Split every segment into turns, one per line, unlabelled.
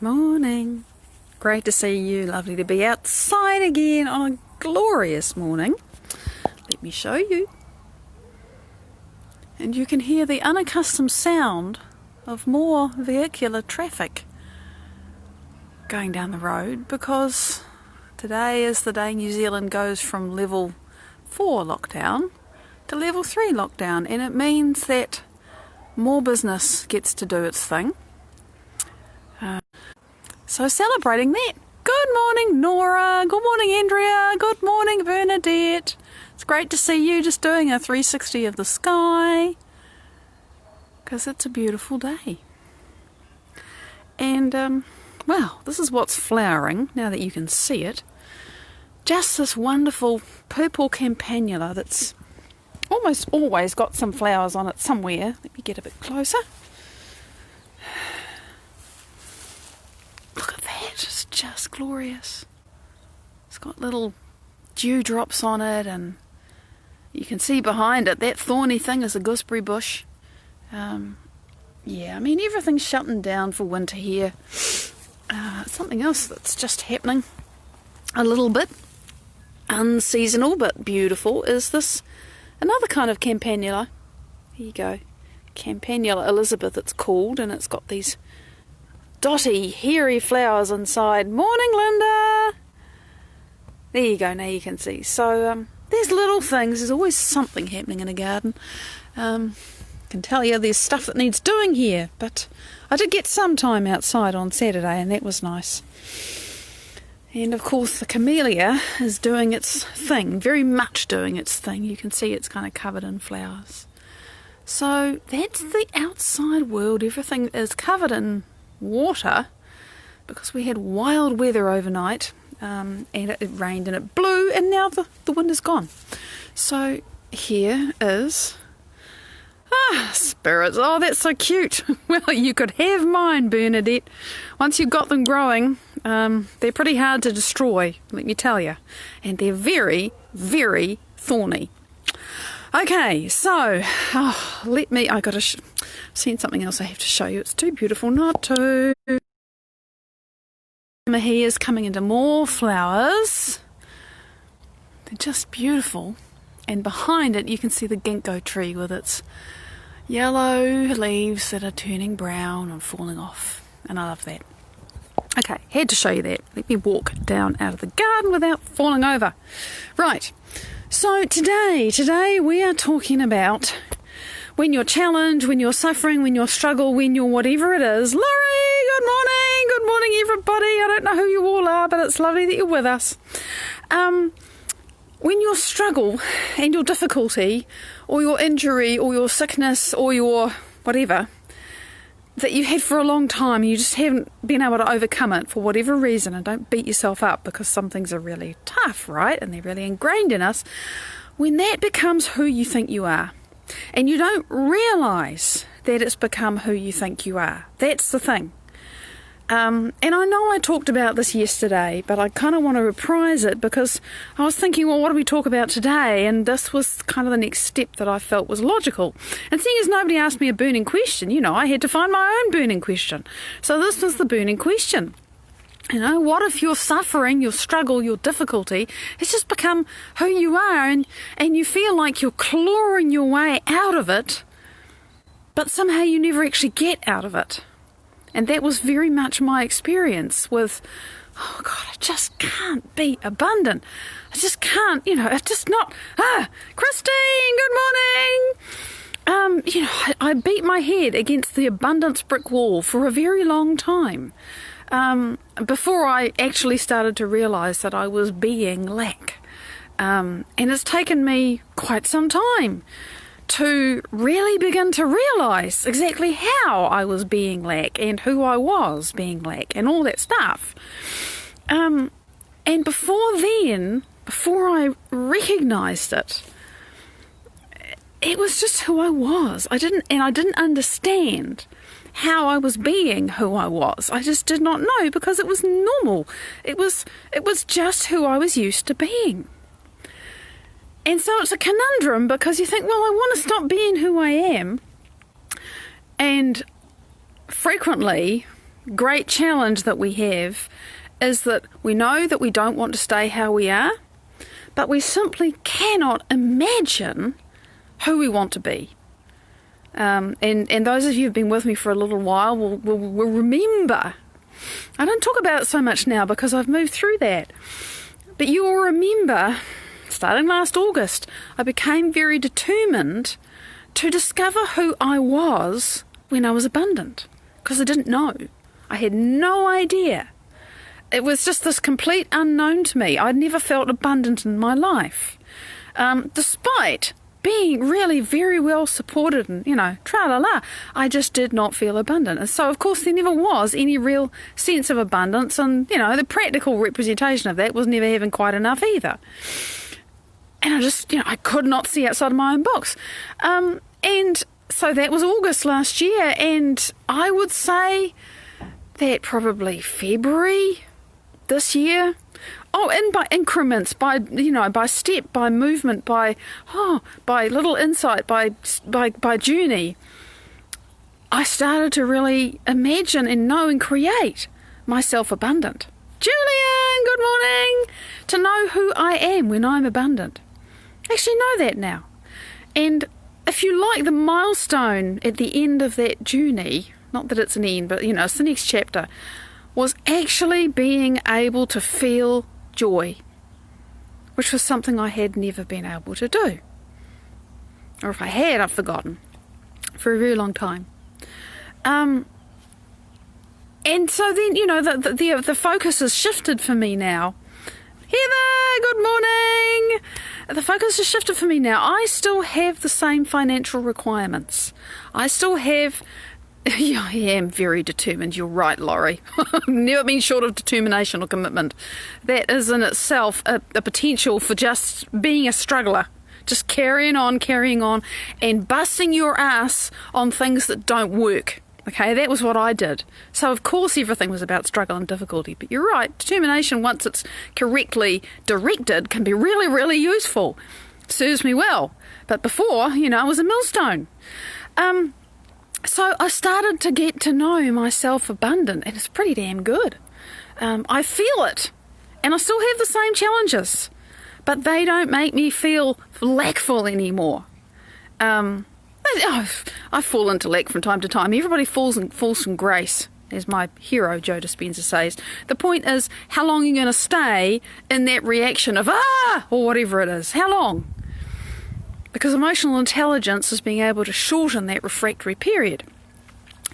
Morning. Great to see you. Lovely to be outside again on a glorious morning. Let me show you. And you can hear the unaccustomed sound of more vehicular traffic going down the road, because today is the day New Zealand goes from level 4 lockdown to level 3 lockdown, and it means that more business gets to do its thing. So celebrating that. Good morning, Nora. Good morning, Andrea. Good morning, Bernadette. It's great to see you just doing a 360 of the sky, because it's a beautiful day. And, well, this is what's flowering, now that you can see it. Just this wonderful purple campanula that's almost always got some flowers on it somewhere. Let me get a bit closer. Look at that, it's just glorious. It's got little dewdrops on it, and you can see behind it, that thorny thing is a gooseberry bush. Yeah, I mean, everything's shutting down for winter here. Something else that's just happening a little bit unseasonal but beautiful is this, another kind of campanula. Here you go, Campanula Elizabeth it's called, and it's got these dotty, hairy flowers inside. Morning, Linda! There you go, now you can see. So, there's little things. There's always something happening in a garden. I can tell you there's stuff that needs doing here, but I did get some time outside on Saturday, and that was nice. And, of course, the camellia is doing its thing, very much doing its thing. You can see it's kind of covered in flowers. So, that's the outside world. Everything is covered in water because we had wild weather overnight, and it rained and it blew, and now the wind is gone. So here is spirits. Oh, that's so cute. Well, you could have mine, Bernadette. Once you've got them growing, they're pretty hard to destroy, let me tell you, and they're very, very thorny. Okay, so I got to seen something else I have to show you. It's too beautiful not to. He is coming into more flowers. They're just beautiful. And behind it you can see the ginkgo tree with its yellow leaves that are turning brown and falling off. And I love that. Okay, had to show you that. Let me walk down out of the garden without falling over. Right, so today we are talking about when you're challenged, when you're suffering, when you're struggle, when you're whatever it is. Laurie, good morning. Good morning, everybody. I don't know who you all are, but it's lovely that you're with us. When your struggle and your difficulty or your injury or your sickness or your whatever that you had for a long time, you just haven't been able to overcome it for whatever reason, and don't beat yourself up because some things are really tough, right? And they're really ingrained in us. When that becomes who you think you are, and you don't realise that it's become who you think you are. That's the thing. And I know I talked about this yesterday, but I kind of want to reprise it because I was thinking, well, what do we talk about today? And this was kind of the next step that I felt was logical. And seeing as nobody asked me a burning question, I had to find my own burning question. So this was the burning question. What if your suffering, your struggle, your difficulty has just become who you are, and you feel like you're clawing your way out of it, but somehow you never actually get out of it? And that was very much my experience with, oh God, I just can't be abundant. I just can't, it's just not, Christine, good morning. I beat my head against the abundance brick wall for a very long time. Before I actually started to realise that I was being lack. And it's taken me quite some time to really begin to realise exactly how I was being lack and who I was being lack and all that stuff. And before then, before I recognised it, it was just who I was. I didn't understand how I was being who I was. I just did not know, because it was normal. It was just who I was used to being. And so it's a conundrum, because you think, well, I want to stop being who I am. And frequently great challenge that we have is that we know that we don't want to stay how we are, but we simply cannot imagine who we want to be. And those of you who've been with me for a little while will remember. I don't talk about it so much now because I've moved through that. But you will remember, starting last August, I became very determined to discover who I was when I was abundant. Because I didn't know. I had no idea. It was just this complete unknown to me. I'd never felt abundant in my life. Despite being really very well supported and, tra-la-la, I just did not feel abundant. And so, of course, there never was any real sense of abundance. And, the practical representation of that was never having quite enough either. And I just, I could not see outside of my own box. And so that was August last year. And I would say that probably February this year. Oh, and by increments, by step, by movement, by little insight, by journey, I started to really imagine and know and create myself abundant. Julian, good morning! To know who I am when I'm abundant. I actually know that now. And if you like, the milestone at the end of that journey, not that it's an end, but it's the next chapter, was actually being able to feel joy, which was something I had never been able to do. Or if I had, I've forgotten for a very long time. And so then, the focus has shifted for me now. Heather, good morning. The focus has shifted for me now. I still have the same financial requirements. I still have... Yeah, I am very determined. You're right, Laurie. I've never been short of determination or commitment. That is in itself a potential for just being a struggler. Just carrying on, and busting your ass on things that don't work. Okay, that was what I did. So, of course, everything was about struggle and difficulty. But you're right, determination, once it's correctly directed, can be really, really useful. Serves me well. But before, I was a millstone. So I started to get to know myself abundant, and it's pretty damn good. I feel it, and I still have the same challenges, but they don't make me feel lackful anymore. I fall into lack from time to time. Everybody falls from grace, as my hero Joe Dispenza says. The point is, how long are you going to stay in that reaction of, or whatever it is? How long? Because emotional intelligence is being able to shorten that refractory period.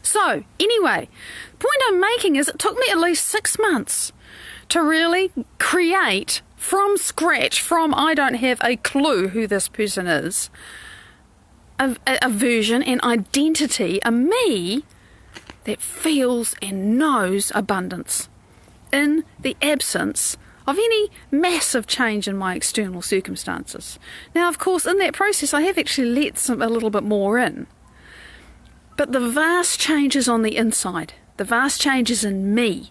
So, anyway, the point I'm making is it took me at least 6 months to really create from scratch, from I don't have a clue who this person is, a version and identity, a me that feels and knows abundance in the absence of any massive change in my external circumstances. Now, of course, in that process, I have actually let a little bit more in. But the vast changes on the inside, the vast changes in me,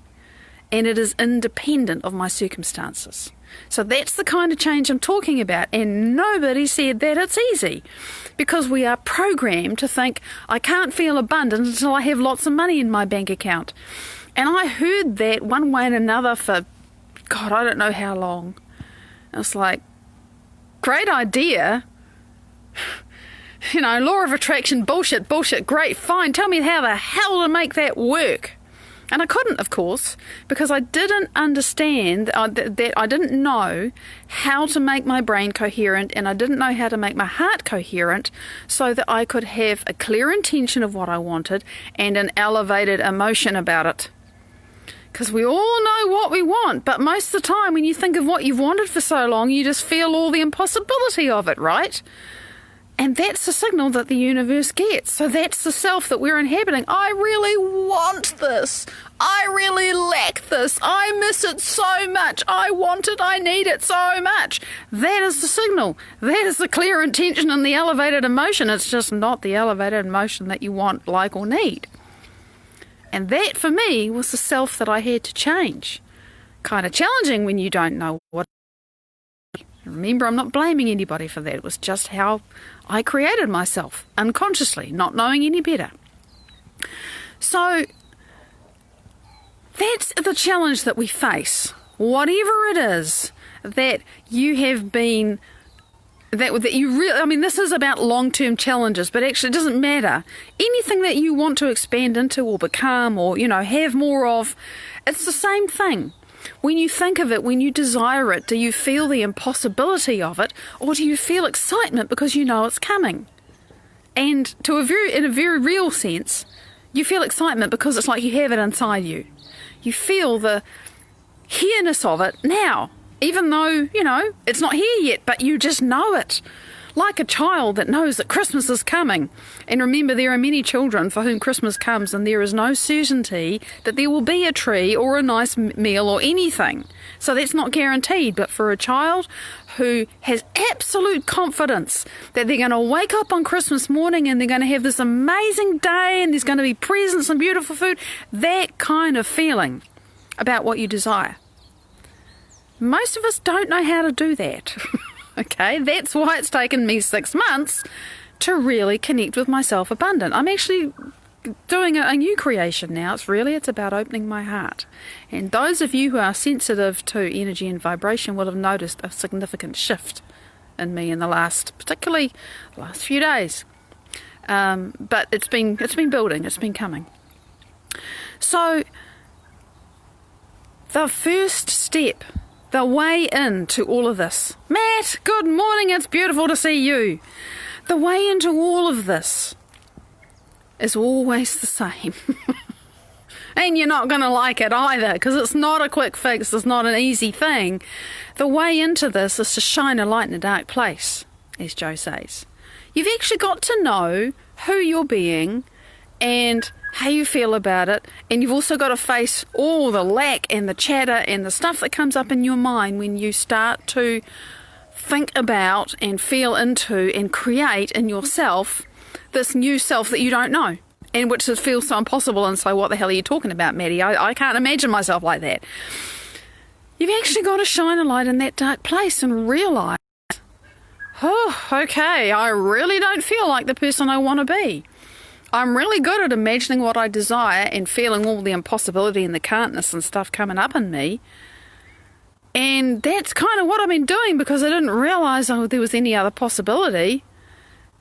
and it is independent of my circumstances. So that's the kind of change I'm talking about, and nobody said that it's easy, because we are programmed to think, I can't feel abundant until I have lots of money in my bank account. And I heard that one way and another for God, I don't know how long. I was like, great idea. Law of attraction, bullshit, great, fine. Tell me how the hell to make that work. And I couldn't, of course, because I didn't understand, that I didn't know how to make my brain coherent, and I didn't know how to make my heart coherent so that I could have a clear intention of what I wanted and an elevated emotion about it. Because we all know what we want, but most of the time when you think of what you've wanted for so long, you just feel all the impossibility of it, right? And that's the signal that the universe gets. So that's the self that we're inhabiting. I really want this. I really lack this. I miss it so much. I want it. I need it so much. That is the signal. That is the clear intention and the elevated emotion. It's just not the elevated emotion that you want, like, or need. And that, for me, was the self that I had to change. Kind of challenging when you don't know what. Remember, I'm not blaming anybody for that. It was just how I created myself, unconsciously, not knowing any better. So, the challenge that we face, whatever it is that you have been, that you really, I mean, this is about long-term challenges, but actually it doesn't matter. Anything that you want to expand into or become or, have more of, it's the same thing. When you think of it, when you desire it, do you feel the impossibility of it, or do you feel excitement because you know it's coming? And in a very real sense, you feel excitement because it's like you have it inside you. You feel the here-ness of it now, even though, it's not here yet, but you just know it. Like a child that knows that Christmas is coming. And remember, there are many children for whom Christmas comes and there is no certainty that there will be a tree or a nice meal or anything. So that's not guaranteed. But for a child who has absolute confidence that they're going to wake up on Christmas morning and they're going to have this amazing day and there's going to be presents and beautiful food, that kind of feeling about what you desire. Most of us don't know how to do that. Okay, that's why it's taken me 6 months to really connect with my self-abundant. I'm actually doing a new creation now. It's about opening my heart. And those of you who are sensitive to energy and vibration will have noticed a significant shift in me in particularly the last few days. But it's been building, it's been coming. So the first step, the way into all of this. Matt, good morning, it's beautiful to see you. The way into all of this is always the same. And you're not going to like it either, because it's not a quick fix, it's not an easy thing. The way into this is to shine a light in a dark place, as Joe says. You've actually got to know who you're being and how you feel about it, and you've also got to face all the lack and the chatter and the stuff that comes up in your mind when you start to think about and feel into and create in yourself this new self that you don't know, and which feels so impossible. And so what the hell are you talking about, Maddie? I can't imagine myself like that. You've actually got to shine a light in that dark place and realise, oh, okay, I really don't feel like the person I want to be. I'm really good at imagining what I desire and feeling all the impossibility and the can'tness and stuff coming up in me. And that's kind of what I've been doing because I didn't realise there was any other possibility.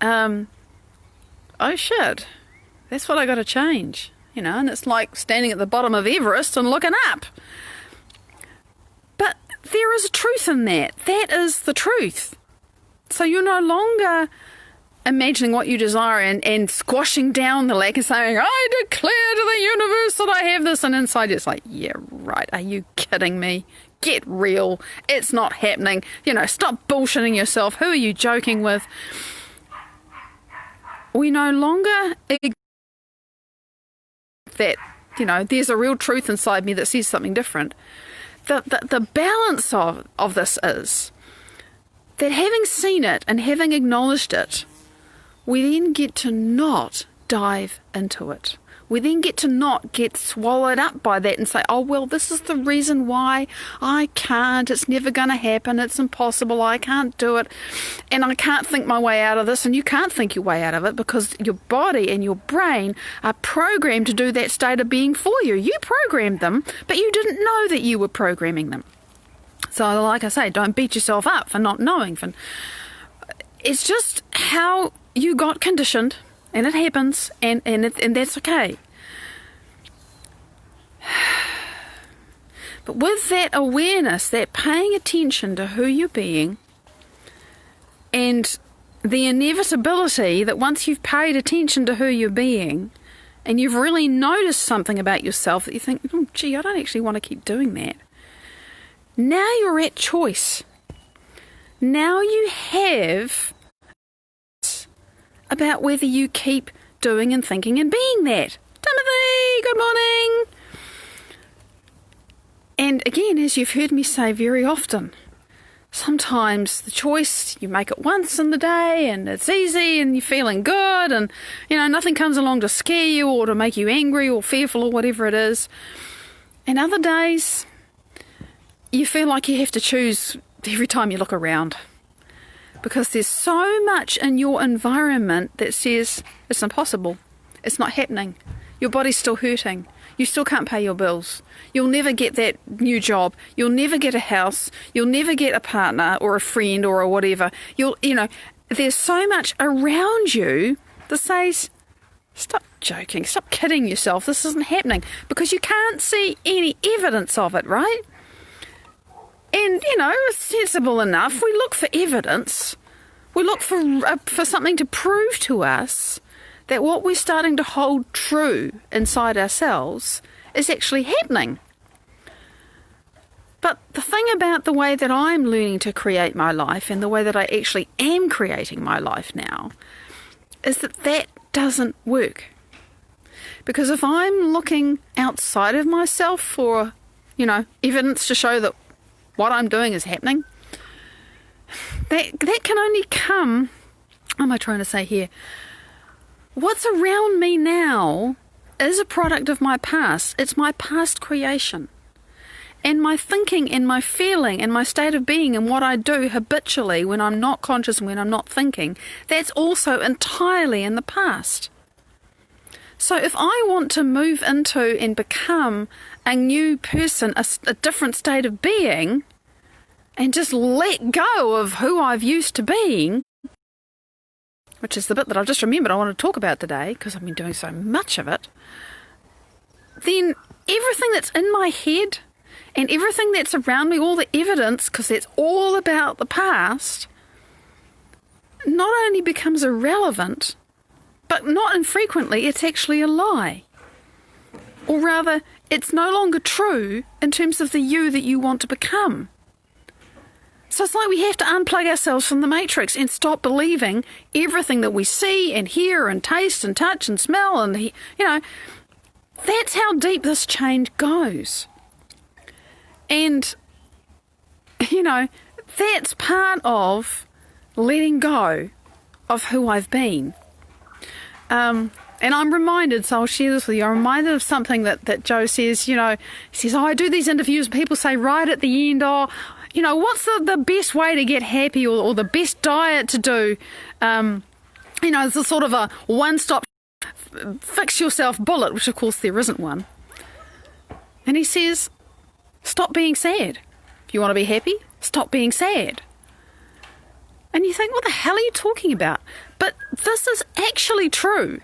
Oh shit, that's what I got to change. And it's like standing at the bottom of Everest and looking up. But there is a truth in that. That is the truth. So you're no longer imagining what you desire and squashing down the lack and saying, I declare to the universe that I have this, and inside it's like, yeah, right, are you kidding me? Get real. It's not happening. Stop bullshitting yourself. Who are you joking with? We no longer that, there's a real truth inside me that says something different. The balance of this is that having seen it and having acknowledged it, we then get to not dive into it. We then get to not get swallowed up by that and say, oh, well, this is the reason why I can't. It's never going to happen. It's impossible. I can't do it. And I can't think my way out of this. And you can't think your way out of it because your body and your brain are programmed to do that state of being for you. You programmed them, but you didn't know that you were programming them. So like I say, don't beat yourself up for not knowing. It's just how you got conditioned, and it happens, and that's okay. But with that awareness, that paying attention to who you're being, and the inevitability that once you've paid attention to who you're being, and you've really noticed something about yourself that you think, oh, gee, I don't actually want to keep doing that. Now you're at choice. Now you have about whether you keep doing and thinking and being that. Timothy, good morning. And again, as you've heard me say very often, sometimes the choice, you make it once in the day and it's easy and you're feeling good and, nothing comes along to scare you or to make you angry or fearful or whatever it is. And other days, you feel like you have to choose every time you look around. Because there's so much in your environment that says it's impossible, it's not happening, your body's still hurting, you still can't pay your bills. You'll never get that new job. You'll never get a house. You'll never get a partner or a friend or a whatever. There's so much around you that says, stop joking, stop kidding yourself, this isn't happening, because you can't see any evidence of it, right? And, it's sensible enough. We look for evidence. We look for something to prove to us that what we're starting to hold true inside ourselves is actually happening. But the thing about the way that I'm learning to create my life and the way that I actually am creating my life now is that doesn't work. Because if I'm looking outside of myself for, evidence to show that what I'm doing is happening, that can only come, what am I trying to say here? What's around me now is a product of my past. It's my past creation. And my thinking and my feeling and my state of being and what I do habitually when I'm not conscious and when I'm not thinking, that's also entirely in the past. So if I want to move into and become a new person, a different state of being, and just let go of who I've used to being, which is the bit that I've just remembered I want to talk about today because I've been doing so much of it, then everything that's in my head and everything that's around me, all the evidence, because it's all about the past, not only becomes irrelevant, but not infrequently, it's actually a lie. Or rather, it's no longer true in terms of the you that you want to become. So it's like we have to unplug ourselves from the matrix and stop believing everything that we see and hear and taste and touch and smell and, that's how deep this change goes. And, that's part of letting go of who I've been. And I'm reminded, so I'll share this with you, I'm reminded of something that Joe says, he says, I do these interviews and people say right at the end, what's the best way to get happy or the best diet to do? It's a sort of a one-stop fix yourself bullet, which of course there isn't one. And he says, stop being sad. If you want to be happy, stop being sad. And you think, what the hell are you talking about? But this is actually true.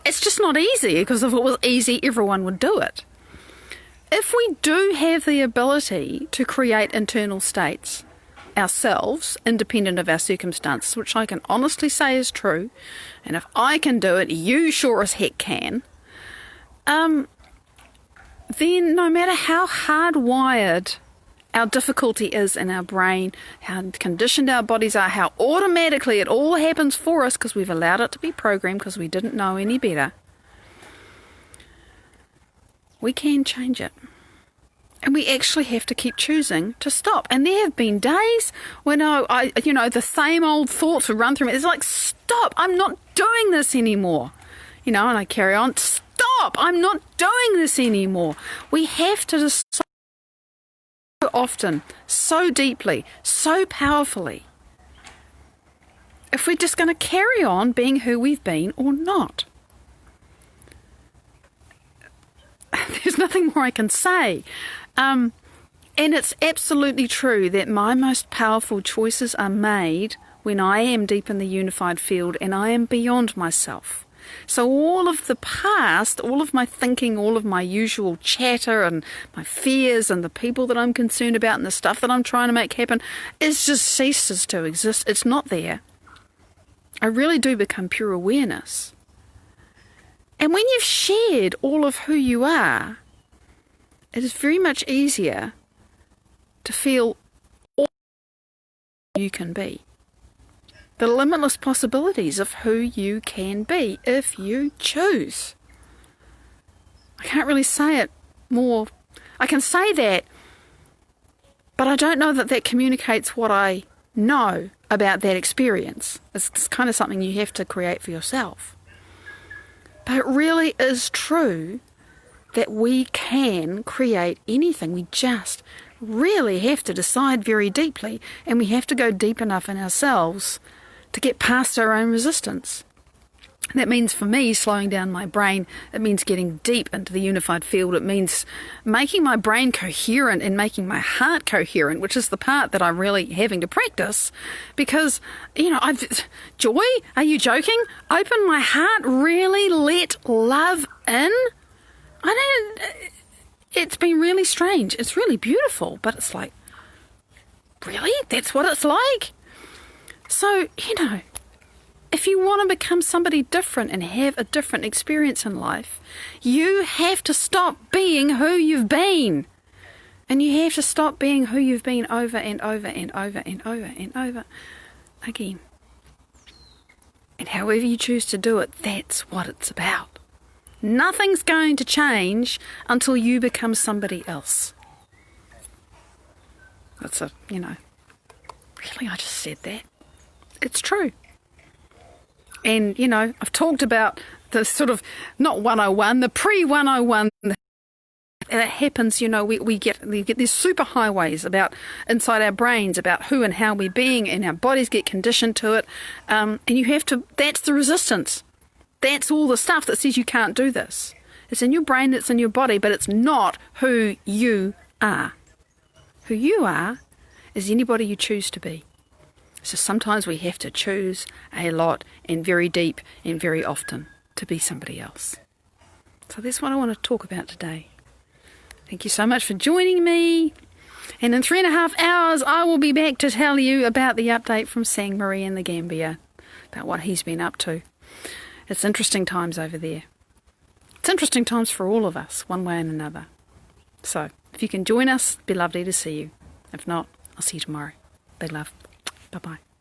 It's just not easy, because if it was easy, everyone would do it. If we do have the ability to create internal states ourselves, independent of our circumstances, which I can honestly say is true, and if I can do it, you sure as heck can, then no matter how hardwired our difficulty is in our brain, how conditioned our bodies are, how automatically it all happens for us because we've allowed it to be programmed because we didn't know any better, we can change it. And we actually have to keep choosing to stop. And there have been days when the same old thoughts would run through me. It's like, stop, I'm not doing this anymore. And I carry on, stop, I'm not doing this anymore. We have to decide so often, so deeply, so powerfully, if we're just going to carry on being who we've been or not. There's nothing more I can say. And it's absolutely true that my most powerful choices are made when I am deep in the unified field and I am beyond myself. So all of the past, all of my thinking, all of my usual chatter and my fears and the people that I'm concerned about and the stuff that I'm trying to make happen, it just ceases to exist. It's not there. I really do become pure awareness. And when you've shared all of who you are, it is very much easier to feel all you can be. The limitless possibilities of who you can be if you choose. I can't really say it more. I can say that, but I don't know that communicates what I know about that experience. It's kind of something you have to create for yourself. But it really is true that we can create anything. We just really have to decide very deeply, and we have to go deep enough in ourselves to get past our own resistance. That means for me slowing down my brain. It means getting deep into the unified field. It means making my brain coherent and making my heart coherent, which is the part that I'm really having to practice. Because, Joy, are you joking? Open my heart, really let love in? It's been really strange. It's really beautiful, but it's like, really? That's what it's like? So, if you want to become somebody different and have a different experience in life, you have to stop being who you've been. And you have to stop being who you've been over and over and over and over and over again. And however you choose to do it, that's what it's about. Nothing's going to change until you become somebody else. Really, I just said that. It's true. And, I've talked about the sort of, not 101, the pre-101 that happens, we get these super highways about inside our brains, about who and how we're being, and our bodies get conditioned to it. And that's the resistance. That's all the stuff that says you can't do this. It's in your brain, it's in your body, but it's not who you are. Who you are is anybody you choose to be. So sometimes we have to choose a lot and very deep and very often to be somebody else. So that's what I want to talk about today. Thank you so much for joining me. And in 3.5 hours, I will be back to tell you about the update from Sang Marie in the Gambia, about what he's been up to. It's interesting times over there. It's interesting times for all of us, one way and another. So if you can join us, it'd be lovely to see you. If not, I'll see you tomorrow. Big love. Bye-bye.